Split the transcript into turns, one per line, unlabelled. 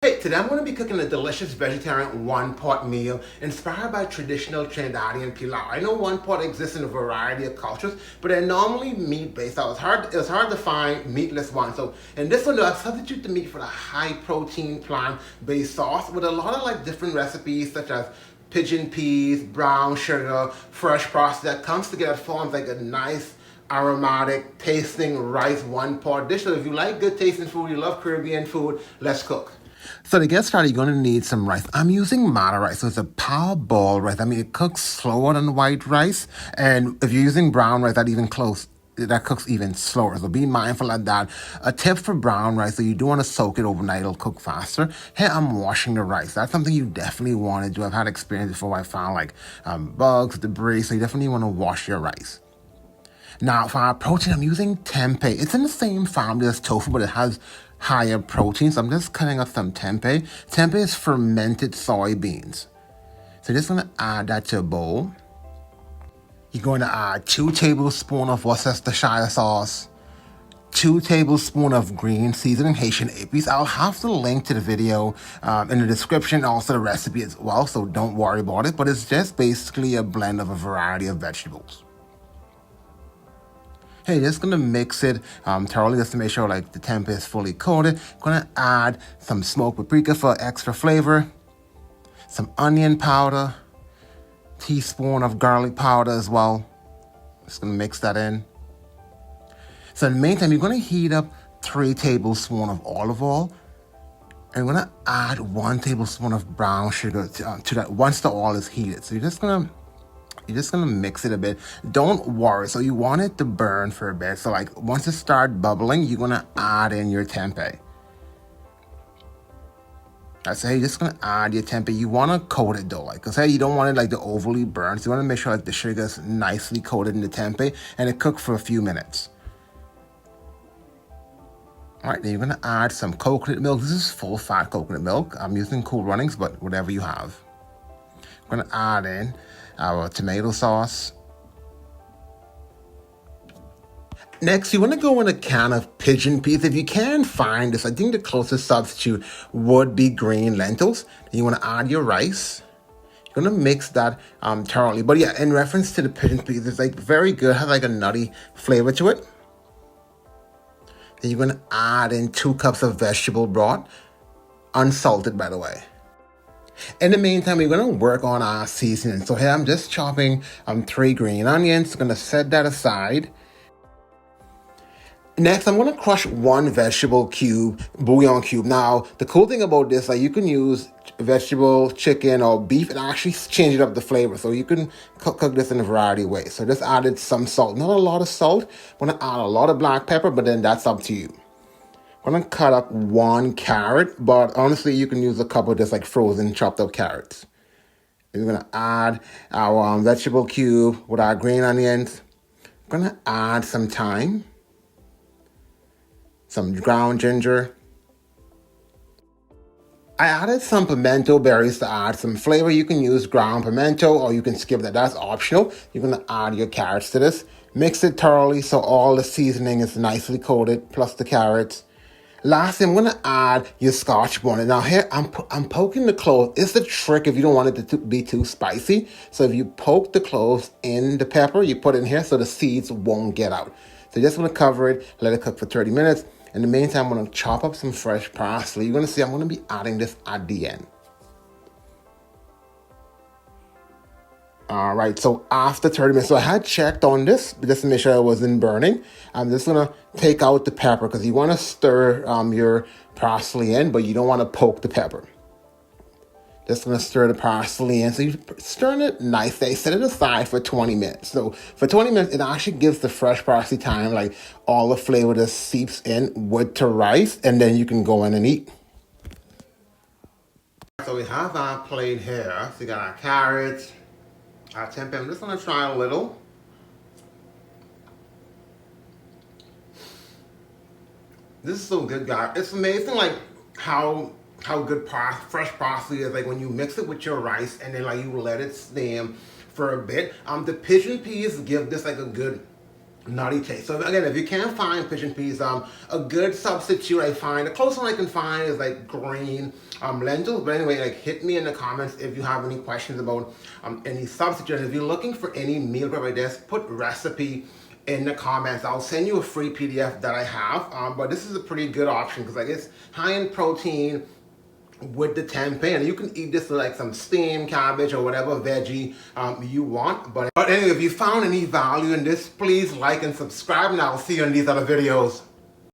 Hey, today I'm going to be cooking a delicious vegetarian one-pot meal inspired by traditional Trinidadian pilau. I know one-pot exists in a variety of cultures, but they're normally meat-based. So it was hard to find meatless ones. So in this one, I substitute the meat for the high-protein plant-based sauce with a lot of different recipes such as pigeon peas, brown sugar, fresh processed that comes together forms like a nice aromatic tasting rice one-pot dish. So if you like good tasting food, you love Caribbean food, let's cook. So to get started, you're going to need some rice. I'm using Matta rice, so it's a power ball rice. I mean, it cooks slower than white rice, and if you're using brown rice, that cooks even slower. So be mindful of that. A tip for brown rice, so you do want to soak it overnight, it'll cook faster. Here, I'm washing the rice. That's something you definitely want to do. I've had experience before. I found bugs, debris, so you definitely want to wash your rice. Now, for our protein, I'm using tempeh. It's in the same family as tofu, but it has higher protein. So I'm just cutting up some tempeh. Tempeh is fermented soybeans. So you're just going to add that to a bowl. You're going to add 2 tablespoons of Worcestershire sauce, 2 tablespoons of green seasoning, Haitian epis. I'll have the link to the video in the description, also the recipe as well, so don't worry about it. But it's just basically a blend of a variety of vegetables. Hey, just gonna mix it thoroughly just to make sure the tempeh is fully coated. Gonna add some smoked paprika for extra flavor, some onion powder, teaspoon of garlic powder as well. Just gonna mix that in. So in the meantime, you're gonna heat up 3 tablespoons of olive oil, and we're gonna add 1 tablespoon of brown sugar to that once the oil is heated. So you're just gonna mix it a bit. Don't worry. So you want it to burn for a bit. So once it starts bubbling, you're gonna add in your tempeh. I say you're just gonna add your tempeh. You wanna coat it though, cause you don't want it to overly burn. So you wanna make sure the sugar is nicely coated in the tempeh and it cooked for a few minutes. All right, then you're gonna add some coconut milk. This is full fat coconut milk. I'm using Cool Runnings, but whatever you have. I'm gonna add in our tomato sauce. Next, you want to go in a can of pigeon peas. If you can find this, I think the closest substitute would be green lentils. You want to add your rice. You're going to mix that thoroughly. But yeah, in reference to the pigeon peas, it's very good. It has a nutty flavor to it. Then you're going to add in 2 cups of vegetable broth, unsalted by the way. In the meantime, we're going to work on our seasoning. So here I'm just chopping 3 green onions. Going to set that aside. Next, I'm going to crush 1 vegetable cube, bouillon cube. Now, the cool thing about this, you can use vegetable, chicken, or beef and actually change it up the flavor. So you can cook this in a variety of ways. So just added some salt. Not a lot of salt. I'm going to add a lot of black pepper, but then that's up to you. I'm going to cut up 1 carrot, but honestly, you can use a couple of just frozen chopped up carrots. And we're going to add our vegetable cube with our green onions. I'm going to add some thyme, some ground ginger. I added some pimento berries to add some flavor. You can use ground pimento or you can skip that. That's optional. You're going to add your carrots to this. Mix it thoroughly so all the seasoning is nicely coated, plus the carrots. Lastly, I'm going to add your scotch bonnet. Now here, I'm poking the cloves. It's a trick if you don't want it to be too spicy. So if you poke the cloves in the pepper, you put it in here so the seeds won't get out. So you just want to cover it, let it cook for 30 minutes. In the meantime, I'm going to chop up some fresh parsley. You're going to see I'm going to be adding this at the end. All right, so after 30 minutes, so I had checked on this just to make sure it wasn't burning. I'm just gonna take out the pepper because you want to stir your parsley in, but you don't want to poke the pepper. Just gonna stir the parsley in. So you're stirring it nicely. Set it aside for 20 minutes. So for 20 minutes, it actually gives the fresh parsley time, all the flavor just seeps in with the rice, and then you can go in and eat. So we have our plate here. So we got our carrots, our tempeh. I'm just gonna try a little. This is so good, guys. It's amazing, how good fresh parsley is. When you mix it with your rice and then you let it steam for a bit. The pigeon peas give this a good nutty taste. So again, if you can't find pigeon peas, a good substitute I find, the closest one I can find is like green lentils. But anyway, like hit me in the comments if you have any questions about any substitute. And if you're looking for any meal prep like this, put recipe in the comments. I'll send you a free PDF that I have. But this is a pretty good option because like it's high in protein with the tempeh, and you can eat this with like some steamed cabbage or whatever veggie you want. But anyway, if you found any value in this, please like and subscribe, and I'll see you in these other videos.